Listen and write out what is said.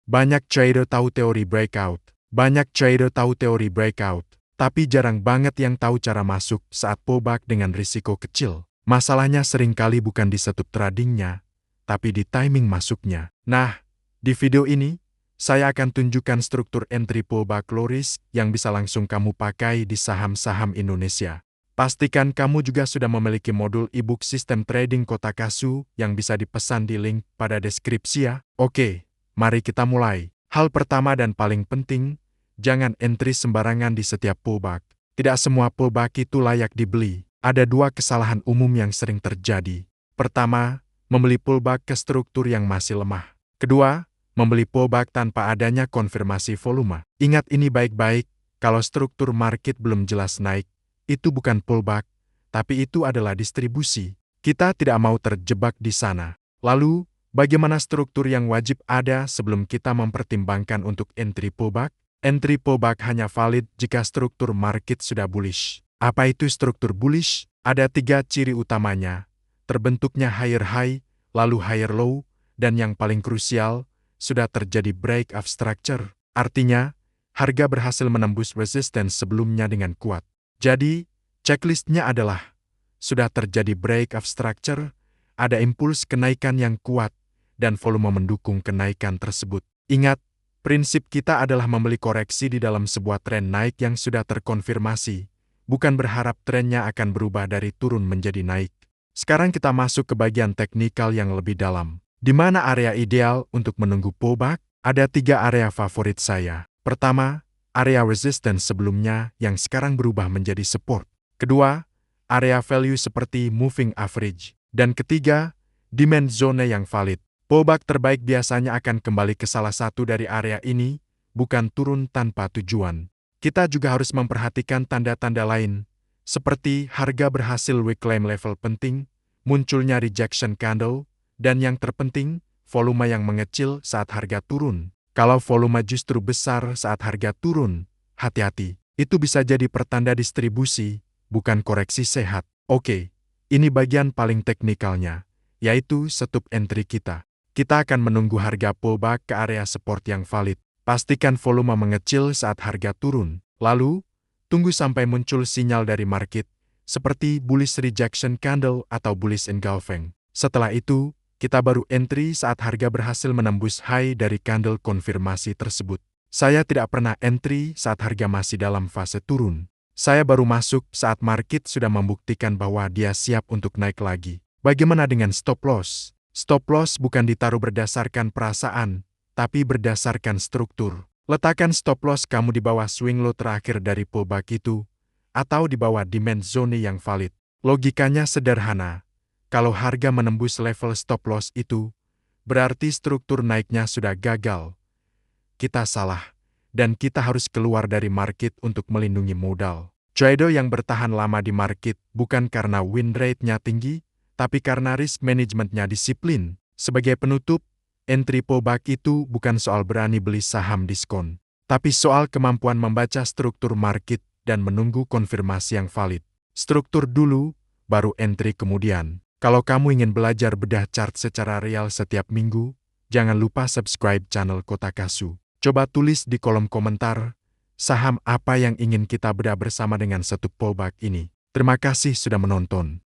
Banyak trader tahu teori breakout. Banyak trader tahu teori breakout. Tapi jarang banget yang tahu cara masuk saat pullback dengan risiko kecil. Masalahnya seringkali bukan di setup tradingnya, tapi di timing masuknya. Nah, di video ini, saya akan tunjukkan struktur entry pullback low risk yang bisa langsung kamu pakai di saham-saham Indonesia. Pastikan kamu juga sudah memiliki modul e-book sistem trading Kotakasu yang bisa dipesan di link pada deskripsi ya. Oke, mari kita mulai. Hal pertama dan paling penting, jangan entry sembarangan di setiap pullback. Tidak semua pullback itu layak dibeli. Ada dua kesalahan umum yang sering terjadi. Pertama, membeli pullback ke struktur yang masih lemah. Kedua, membeli pullback tanpa adanya konfirmasi volume. Ingat ini baik-baik, kalau struktur market belum jelas naik, itu bukan pullback, tapi itu adalah distribusi. Kita tidak mau terjebak di sana. Lalu, bagaimana struktur yang wajib ada sebelum kita mempertimbangkan untuk entry pullback? Entry pullback hanya valid jika struktur market sudah bullish. Apa itu struktur bullish? Ada 3 ciri utamanya. Terbentuknya higher high, lalu higher low, dan yang paling krusial, sudah terjadi break of structure. Artinya, harga berhasil menembus resistance sebelumnya dengan kuat. Jadi, checklistnya adalah, sudah terjadi break of structure, ada impuls kenaikan yang kuat, dan volume mendukung kenaikan tersebut. Ingat, prinsip kita adalah membeli koreksi di dalam sebuah tren naik yang sudah terkonfirmasi, bukan berharap trennya akan berubah dari turun menjadi naik. Sekarang kita masuk ke bagian teknikal yang lebih dalam. Di mana area ideal untuk menunggu pullback? Ada 3 area favorit saya. Pertama, area resistance sebelumnya yang sekarang berubah menjadi support. Kedua, area value seperti moving average. Dan ketiga, demand zone yang valid. Pullback terbaik biasanya akan kembali ke salah satu dari area ini, bukan turun tanpa tujuan. Kita juga harus memperhatikan tanda-tanda lain, seperti harga berhasil reclaim level penting, munculnya rejection candle, dan yang terpenting, volume yang mengecil saat harga turun. Kalau volume justru besar saat harga turun, hati-hati. Itu bisa jadi pertanda distribusi, bukan koreksi sehat. Oke, ini bagian paling teknikalnya, yaitu stop entry kita. Kita akan menunggu harga pullback ke area support yang valid. Pastikan volume mengecil saat harga turun. Lalu, tunggu sampai muncul sinyal dari market, seperti bullish rejection candle atau bullish engulfing. Setelah itu, kita baru entry saat harga berhasil menembus high dari candle konfirmasi tersebut. Saya tidak pernah entry saat harga masih dalam fase turun. Saya baru masuk saat market sudah membuktikan bahwa dia siap untuk naik lagi. Bagaimana dengan stop loss? Stop loss bukan ditaruh berdasarkan perasaan, tapi berdasarkan struktur. Letakkan stop loss kamu di bawah swing low terakhir dari pullback itu, atau di bawah demand zone yang valid. Logikanya sederhana. Kalau harga menembus level stop loss itu, berarti struktur naiknya sudah gagal. Kita salah, dan kita harus keluar dari market untuk melindungi modal. Trader yang bertahan lama di market bukan karena win rate-nya tinggi, tapi karena risk management-nya disiplin. Sebagai penutup, entry pullback itu bukan soal berani beli saham diskon, tapi soal kemampuan membaca struktur market dan menunggu konfirmasi yang valid. Struktur dulu, baru entry kemudian. Kalau kamu ingin belajar bedah chart secara real setiap minggu, jangan lupa subscribe channel Kotakasu. Coba tulis di kolom komentar, saham apa yang ingin kita bedah bersama dengan satu pullback ini. Terima kasih sudah menonton.